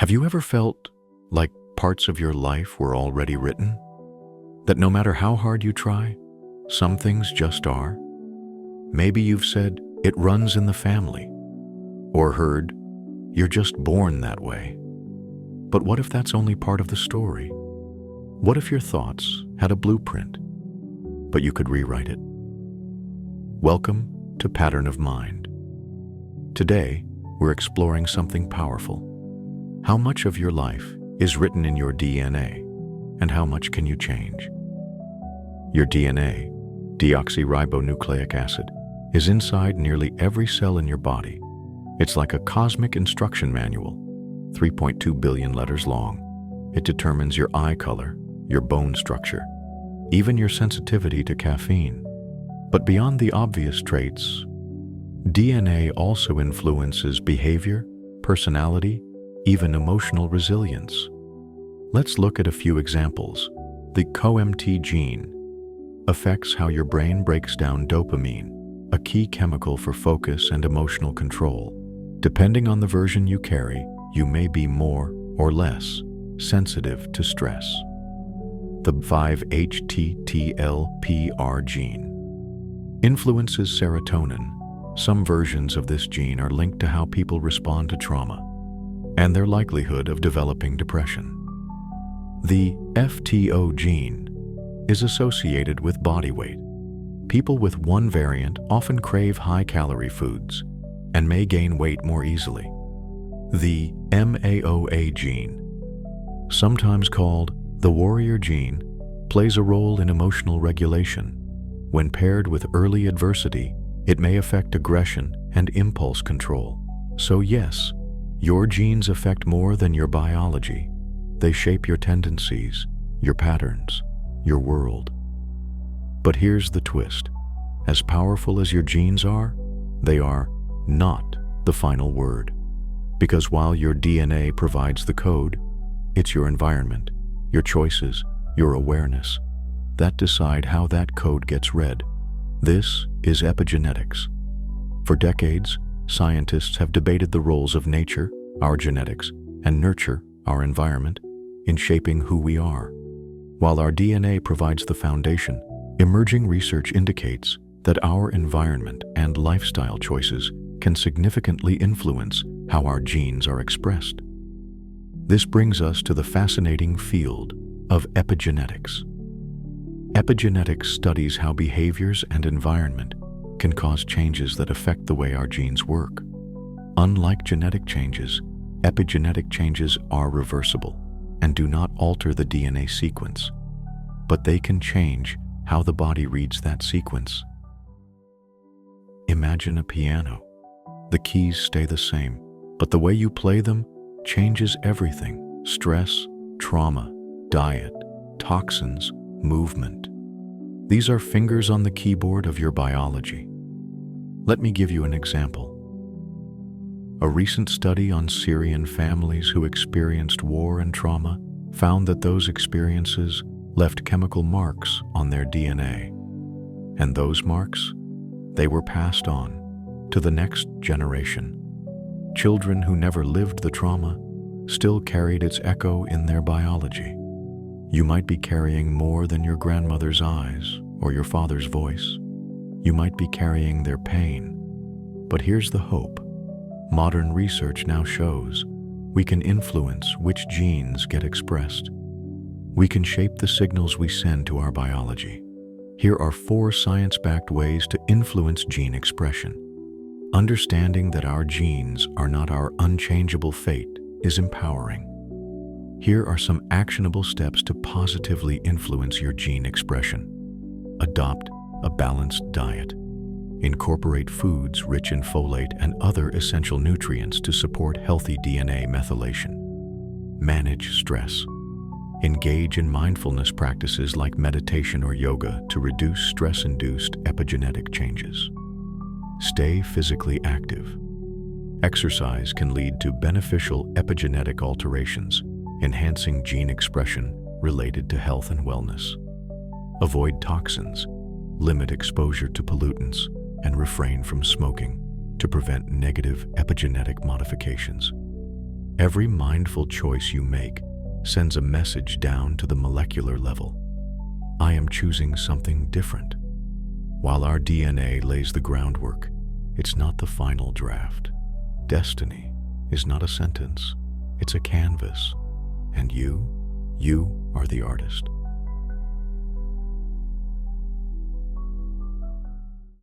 Have you ever felt like parts of your life were already written? That no matter how hard you try, some things just are? Maybe you've said, it runs in the family, or heard, you're just born that way. But what if that's only part of the story? What if your thoughts had a blueprint, but you could rewrite it? Welcome to Pattern of Mind. Today, we're exploring something powerful. How much of your life is written in your DNA, and how much can you change? Your DNA, deoxyribonucleic acid, is inside nearly every cell in your body. It's like a cosmic instruction manual, 3.2 billion letters long. It determines your eye color, your bone structure, even your sensitivity to caffeine. But beyond the obvious traits, DNA also influences behavior, personality, even emotional resilience. Let's look at a few examples. The COMT gene affects how your brain breaks down dopamine, a key chemical for focus and emotional control. Depending on the version you carry, you may be more or less sensitive to stress. The 5-HTTLPR gene influences serotonin. Some versions of this gene are linked to how people respond to trauma and their likelihood of developing depression. The FTO gene is associated with body weight. People with one variant often crave high-calorie foods and may gain weight more easily. The MAOA gene, sometimes called the warrior gene, plays a role in emotional regulation. When paired with early adversity, it may affect aggression and impulse control. So yes, your genes affect more than your biology. They shape your tendencies, your patterns, your world. But here's the twist. As powerful as your genes are, they are not the final word. Because while your DNA provides the code, it's your environment, your choices, your awareness that decide how that code gets read. This is epigenetics. For decades, scientists have debated the roles of nature, our genetics, and nurture, our environment, in shaping who we are. While our DNA provides the foundation, emerging research indicates that our environment and lifestyle choices can significantly influence how our genes are expressed. This brings us to the fascinating field of epigenetics. Epigenetics studies how behaviors and environment can cause changes that affect the way our genes work. Unlike genetic changes, epigenetic changes are reversible and do not alter the DNA sequence, but they can change how the body reads that sequence. Imagine a piano. The keys stay the same, but the way you play them changes everything. Stress, trauma, diet, toxins, movement. These are fingers on the keyboard of your biology. Let me give you an example. A recent study on Syrian families who experienced war and trauma found that those experiences left chemical marks on their DNA. And those marks, they were passed on to the next generation. Children who never lived the trauma still carried its echo in their biology. You might be carrying more than your grandmother's eyes or your father's voice. You might be carrying their pain. But here's the hope. Modern research now shows we can influence which genes get expressed. We can shape the signals we send to our biology. Here are 4 science-backed ways to influence gene expression. Understanding that our genes are not our unchangeable fate is empowering. Here are some actionable steps to positively influence your gene expression. Adopt a balanced diet. Incorporate foods rich in folate and other essential nutrients to support healthy DNA methylation. Manage stress. Engage in mindfulness practices like meditation or yoga to reduce stress-induced epigenetic changes. Stay physically active. Exercise can lead to beneficial epigenetic alterations, enhancing gene expression related to health and wellness. Avoid toxins, limit exposure to pollutants, and refrain from smoking to prevent negative epigenetic modifications. Every mindful choice you make sends a message down to the molecular level. I am choosing something different. While our DNA lays the groundwork, it's not the final draft. Destiny is not a sentence, it's a canvas. And you are the artist.